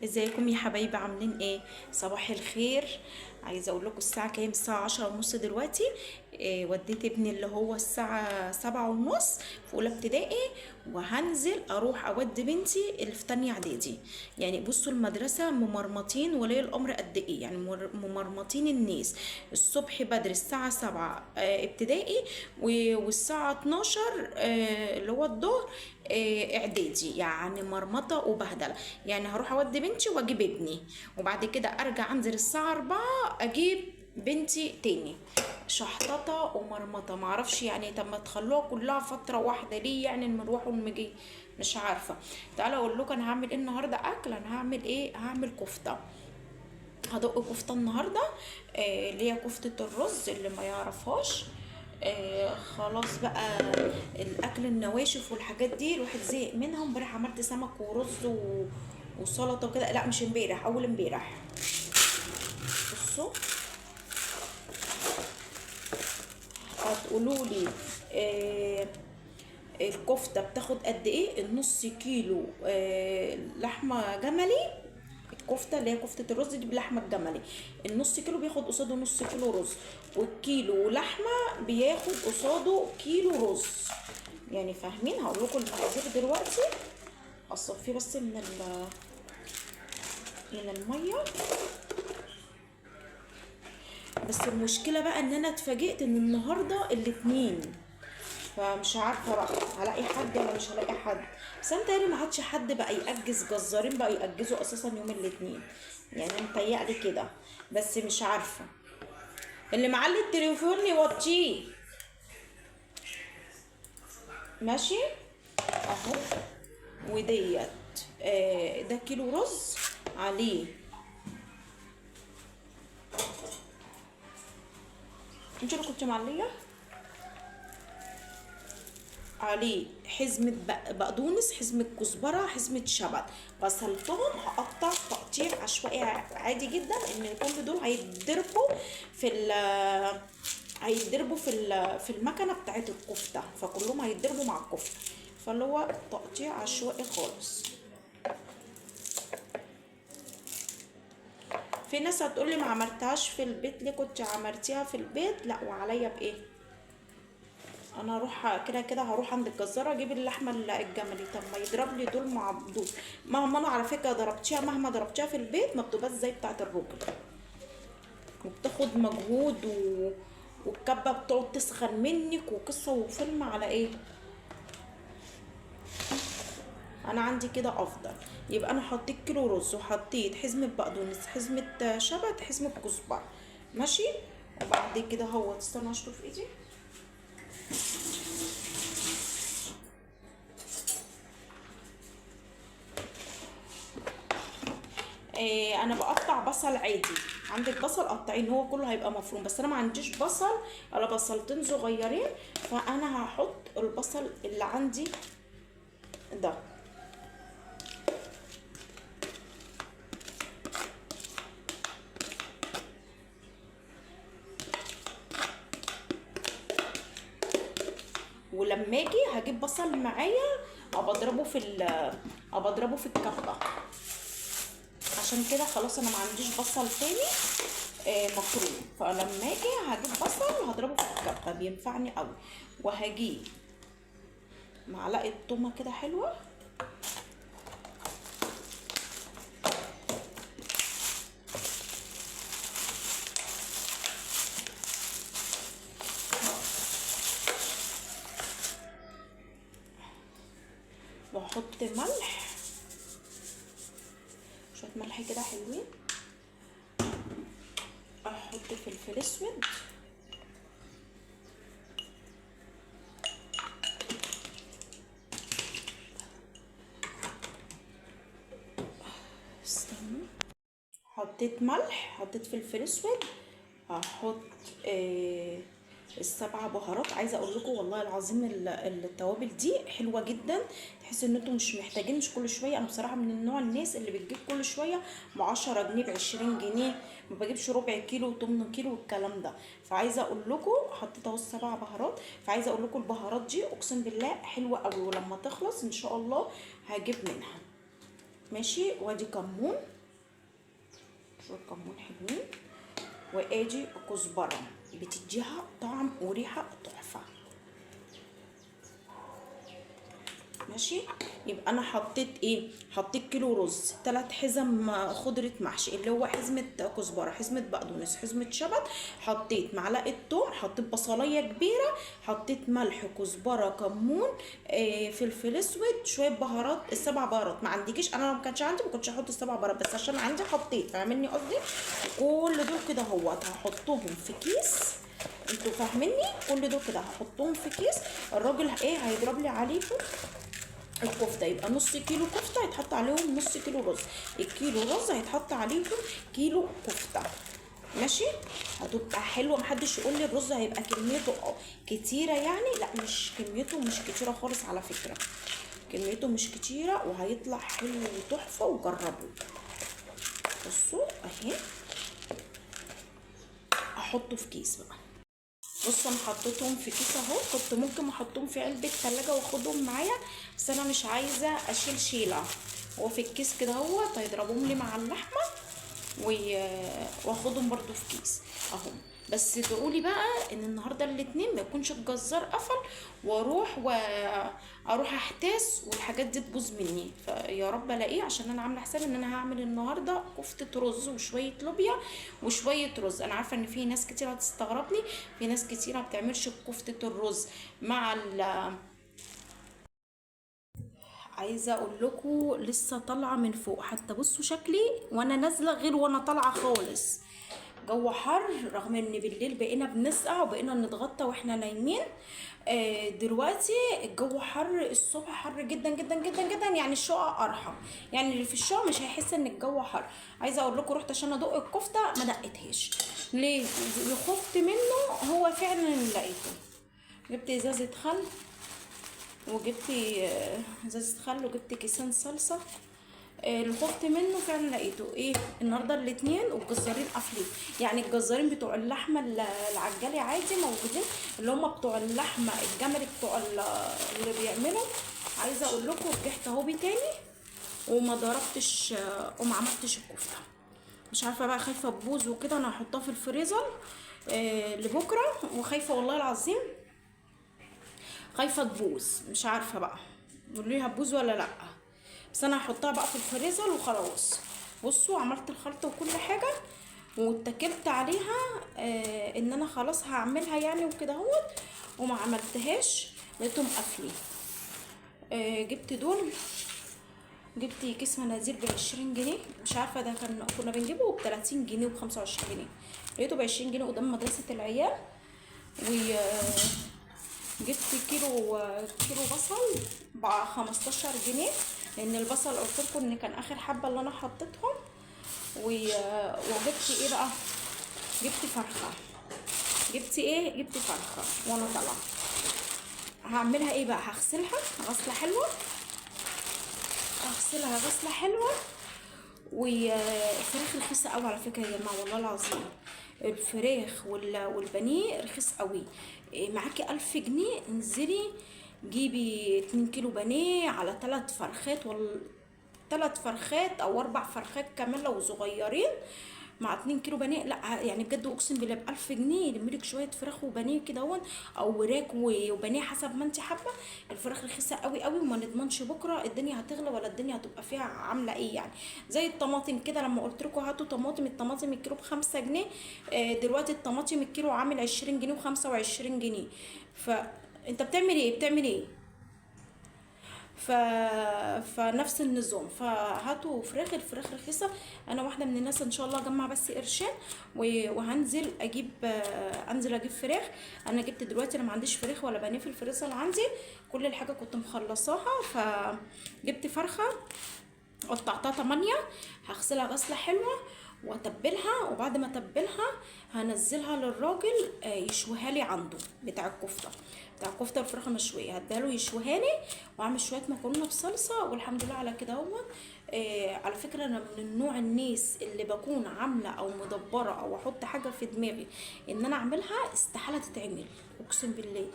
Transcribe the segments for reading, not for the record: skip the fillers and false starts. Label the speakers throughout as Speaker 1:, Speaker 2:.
Speaker 1: ازيكم يا حبايبي؟ عاملين ايه؟ صباح الخير. عايزه اقول لكم الساعه كام؟ الساعه 10:30 دلوقتي. وديت ابني اللي هو الساعه 7:30 في اولى ابتدائي، وهنزل اروح اودي بنتي اللي في تانية اعدادي. يعني بصوا المدرسه ممرمطين ولي الامر قد ايه، يعني ممرمطين الناس. الصبح بدري الساعه 7 ابتدائي، والساعه 12 اللي هو الظهر اعدادي. يعني مرمطه وبهدله. يعني هروح اودي بنتي واجيب ابني، وبعد كده ارجع انزل الساعه 4 اجيب بنتي تاني. شحططه ومرمطه، معرفش يعني. طب ما تخلوها كلها فتره واحده ليه؟ يعني المروح والمجي. مش عارفه. تعالوا اقول لكم انا هعمل ايه النهارده. اكل انا هعمل ايه؟ هعمل كفته. هدق كفتة النهاردة. اللي هي كفتة الرز اللي ما يعرفهاش. خلاص بقى. الأكل النواشف والحاجات دي الواحد زهق منها. امبارح عملت سمك ورز وسلطة وكده. لا مش امبارح، أول امبارح. بصوا، هتقولوا لي الكفتة بتاخد قد ايه؟ النص كيلو لحمة جملي. الكفتة اللي هي كفتة الرز دي باللحمة الجملي، النص كيلو بياخد قصاده نص كيلو رز، والكيلو لحمة بياخد قصاده كيلو رز. يعني فاهمين؟ هقول لكم المقادير دلوقتي. اصفيه بس من المية. بس المشكلة بقى ان انا اتفاجئت ان النهاردة الاتنين، فمش عارفه بقى هلاقي حد ولا مش هلاقي حد. بس انا متهيألي ما عادش حد بقى يأجز، جزارين بقى يأجزوا اساسا يوم الاثنين. يعني انا متهيألي كده. بس مش عارفه. اللي معلي التليفون يوطيه. ماشي اهو. وديت ده كيلو رز عليه. انت اللي كنت معليه عليه حزمة بقدونس، حزمة كزبرة، حزمة شبت. غسلتهم. هقطع تقطيع عشوائي عادي جدا، ان كل دول هيتضربوا في ال هيتضربوا في المكنة بتاعت الكفتة، فكلهم هيتضربوا مع الكفتة. فاللي هو تقطيع عشوائي خالص. في ناس هتقولي ما عملتهاش في البيت ليه؟ كنت عملتيها في البيت. لا، وعليا بايه؟ انا اروح كده كده، هروح عند الجزاره اجيب اللحمه الجملي. طب ما يضرب لي دول مع دول. مهما انا على فكره ضربتيها، مهما ضربتيها في البيت ما بتبقاش زي بتاعه الراجل، وبتاخد مجهود والكبه بتقعد تسخن منك وقصه وفيلم على ايه. انا عندي كده افضل. يبقى انا حطيت كيلو رز، وحطيت حزمه بقدونس، حزمه شبت، حزمه كزبره. ماشي. وبعد كده هو استنى اشطف ايدي. انا بقطع بصل عادي. عندك بصل قطعيه، ان هو كله هيبقى مفروم. بس انا ما عنديش بصل، انا بصلتين صغيرين. فانا هحط البصل اللي عندي ده. ولما اجي هجيب بصل معايا، ابقى اضربه في الكبه. عشان كده خلاص انا ما عنديش بصل تاني مفروم. فلما اجي هجيب بصل وهضربه في الكبه، بينفعني قوي. وهجيب معلقه تومه كده حلوه. واحط ملح، شويه ملح كده حلوين. احط فلفل اسود. استنى. حطيت ملح، حطيت فلفل اسود. هحط آه السبع بهارات. عايزه اقول لكم والله العظيم التوابل دي حلوه جدا. تحس ان انتم مش محتاجين، مش كل شويه. انا بصراحه من النوع الناس اللي بتجيب كل شويه ب10 جنيه، ب20 جنيه. ما بجيبش ربع كيلو و8 كيلو والكلام ده. فعايزه اقول لكم حطيت اهو السبع بهارات. فعايزه اقول لكم البهارات دي اقسم بالله حلوه قوي، ولما تخلص ان شاء الله هجيب منها. ماشي. وادي كمون، شويه كمون حلوين، وادي كزبره بتديها طعم وريحه تحفه. ماشي. يبقى انا حطيت ايه؟ حطيت كيلو رز، 3 حزم خضره محشي اللي هو حزمه كزبره، حزمه بقدونس، حزمه شبت، حطيت معلقه توم، حطيت بصلايه كبيره، حطيت ملح، كزبره، كمون، فلفل اسود، شويه بهارات، السبع بهارات ما عنديش انا، لو ما كانش عندي ما كنتش هحط السبع بهارات، بس عشان عندي حطيت، فاهمني قصدي. كل دول كده اهوت هحطهم في كيس، انتوا فاهميني، كل دول كده هحطهم في كيس. الراجل ايه هيضرب لي عليهم الكفته، يبقى نص كيلو كفته هيتحط عليهم نص كيلو رز، الكيلو رز هيتحط عليهم كيلو كفته. ماشي. هتبقى حلوه، محدش يقول لي الرز هيبقى كميته كتيره يعني، لا مش كميته مش كتيره خالص على فكره، كميته مش كتيره وهيطلع حلو وتحفه، وجربوا. بصوا اهي، احطه في كيس بقى. بصوا انا حطيتهم في كيس اهو، كنت ممكن احطهم في علبه تلاجة واخدهم معايا، بس انا مش عايزه اشيل شيله، هو في الكيس كده اهوت هيضربهم لي مع اللحمه واخدهم برضو في كيس اهو. بس ادعولي بقى ان النهارده الاتنين ما يكونش الجزار قفل واروح احتاس والحاجات دي تبوظ مني، فيا رب الاقيه، عشان انا عامله حساب ان انا هعمل النهارده كفته رز وشويه لوبيا وشويه رز. انا عارفه ان في ناس كتير هتستغربني، في ناس كتير ما بتعملش كفته الرز مع عايزه اقول لكم لسه طالعه من فوق، حتى بصوا شكلي وانا نازله غير وانا طالعه خالص. جو حر، رغم ان بالليل بقينا بنسقع وبقينا نتغطى واحنا نايمين. دلوقتي الجو حر، الصبح حر جدا جدا جدا جدا، يعني الشقق ارحم، يعني اللي في الشقق مش هيحس ان الجو حر. عايزه اقول لكم رحت عشان ادق الكفته ما دقتهاش، ليه؟ اللي خفت منه هو فعلا اللي لقيته. جبت ازازه خل، وجبت ازازه خل، وجبت كيسان صلصه. اللي خفت منه فعلا لقيته ايه؟ النهارده الاتنين والجزارين قافلين، يعني الجزارين بتوع اللحمه العجالي عادي موجودين، اللي هم بتوع اللحمه الجملي بتوع اللي بيعملوا. عايزه اقول لكم رجعت اهو تاني وما ضربتش وما عملتش الكفته، مش عارفه بقى، خايفه تبوظ وكده، انا هحطها في الفريزر لبكره، وخايفه والله العظيم خايفه تبوظ، مش عارفه بقى قولوا لي هتبوظ ولا لا، بس انا هحطها بقى في الفريزر وخلاص. بصوا عملت الخلطه وكل حاجه واتكلت عليها ان انا خلاص هعملها يعني وكده اهوت، وما عملتهاش لقيتهم قافلين. جبت دول، جبت كيس مناديل ب20 جنيه، مش عارفه ده كنا بنجيبه ب30 جنيه وب25 جنيه، لقيته ب20 جنيه قدام مدرسه العيال. جبت كيلو بصل ب15 جنيه، لان البصل قلت لكم ان كان اخر حبه اللي انا حطيتهم. وجبت ايه بقى؟ جبت فرخه. جبت فرخه وانا طالعه. هعملها ايه بقى؟ هغسلها غسله حلوه، والفراخ رخيصه قوي على فكره يا جماعه، والله العظيم الفراخ والبانيه رخيص قوي. معاكي 1000 جنيه انزلي جيبي 2 كيلو بانيه على 3 فرخات، 3 فرخات او 4 فرخات كمان لو صغيرين، مع 2 كيلو بانيه. لا يعني بجد اقسم بالله ب1000 جنيه يلملك شويه فراخ وبانيه كده هون، او وراك وبانيه حسب ما انت حابه. الفراخ رخيصه قوي قوي، وما نضمنش بكره الدنيا هتغلى ولا الدنيا هتبقى فيها عامله ايه يعني. زي الطماطم كده، لما قلت لكم هاتوا طماطم، الطماطم الكيلو ب5 جنيه، دلوقتي الطماطم الكيلو عامل 20 جنيه و25 جنيه. فانت بتعمل ايه؟ ف... فنفس النظام، فهاتوا فراخ، الفراخ رخيصه. انا واحده من الناس ان شاء الله اجمع بس قرشين وهنزل اجيب فراخ. انا جبت دلوقتي، انا ما عنديش فراخ ولا بانيه في الفريزر عندي، كل الحاجه كنت مخلصاها، فجبت فرخه قطعتها 8، هغسلها غسله حلوه واتبلها، وبعد ما اتبلها هنزلها للراجل يشويها لي عنده بتاع الكفته، الفراخ المشويه هديها له يشويها لي، واعمل شويه مكرونه بصلصه، والحمد لله على كده اهو. على فكره انا من النوع الناس اللي بكون عامله او مدبره او احط حاجه في دماغي ان انا اعملها استحاله تتعمل، اقسم بالله.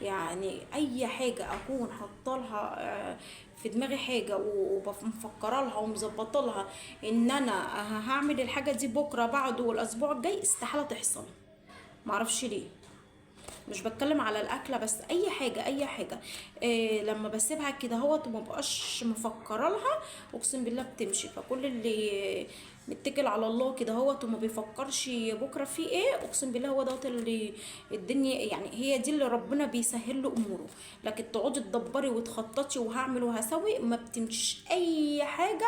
Speaker 1: يعني اي حاجه اكون حاطه لها في دماغي حاجه ومفكره لها ومظبطه لها ان انا هعمل الحاجه دي بكره بعده والاسبوع الجاي، استحاله تحصل. معرفش ليه. مش بتكلم على الاكله بس، اي حاجه اي حاجه. إيه لما بسيبها كده هوت وما بقاش مفكره لها، اقسم بالله بتمشي. فكل اللي متكل على الله كده هوت وما بيفكرش بكره فيه ايه، اقسم بالله هو دوت اللي الدنيا يعني هي دي اللي ربنا بيسهل له اموره. لكن تقعدي تدبري وتخططي وهعمل وهسوي، ما بتمشيش اي حاجه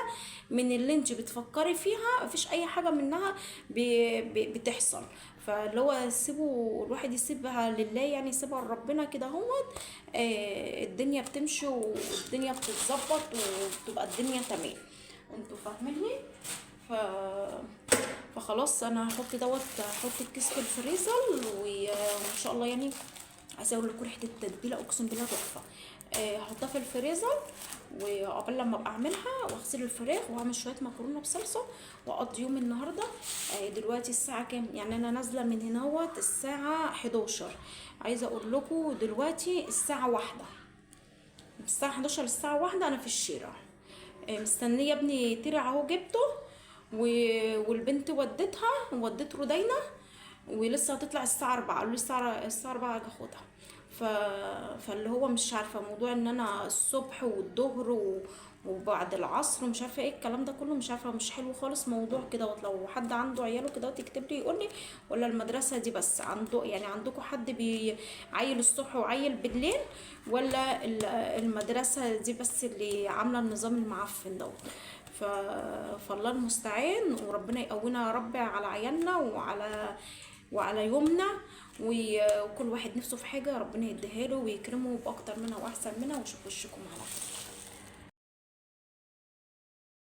Speaker 1: من اللي انت بتفكري فيها، مفيش اي حاجه منها بتحصل. فاللي هو سيبه الواحد يسيبها لله، يعني يسيبها لربنا كده اهوت. الدنيا بتمشي والدنيا بتتظبط وبتبقى الدنيا تمام. انتوا فاهميني؟ ف فخلاص انا هحط دوت، هحط الكيس في الفريزر وان شاء الله يعني. عايزه اقول لكم ريحه التتبيله اقسم بالله تحفه. هحطها في الفريزر، وقبل لما ابقى اعملها واغسل الفراخ واعمل شويه مكرونه بصلصه واقضي يوم النهارده. دلوقتي الساعه كام؟ يعني انا نازله من هنا الساعه 11. عايزه اقول لكم دلوقتي الساعه واحدة، الساعه 11 الساعه واحدة انا في الشارع. مستنيه ابني ترع اهو جبته، والبنت وديتها ووديت رودينا، ولسه هتطلع الساعة 4. قالوا لي الساعة 4 اجي اخدها. ف... فاللي هو مش عارفة موضوع ان انا الصبح والظهر وبعد العصر ومش عارفة ايه الكلام ده كله، مش عارفة، مش حلو خالص موضوع كده. لو حد عنده عياله كده يكتب لي يقول لي، ولا المدرسة دي بس عنده، يعني عندكم حد بيعيل الصبح وعيل بالليل، ولا المدرسة دي بس اللي عاملة النظام المعفن دوت. ف... فالله المستعان، وربنا يقوينا يا رب على عيالنا وعلى يومنا. وكل واحد نفسه في حاجة ربنا يديها له ويكرمه بأكتر منها وأحسن منها، وشوف وشكم على خير.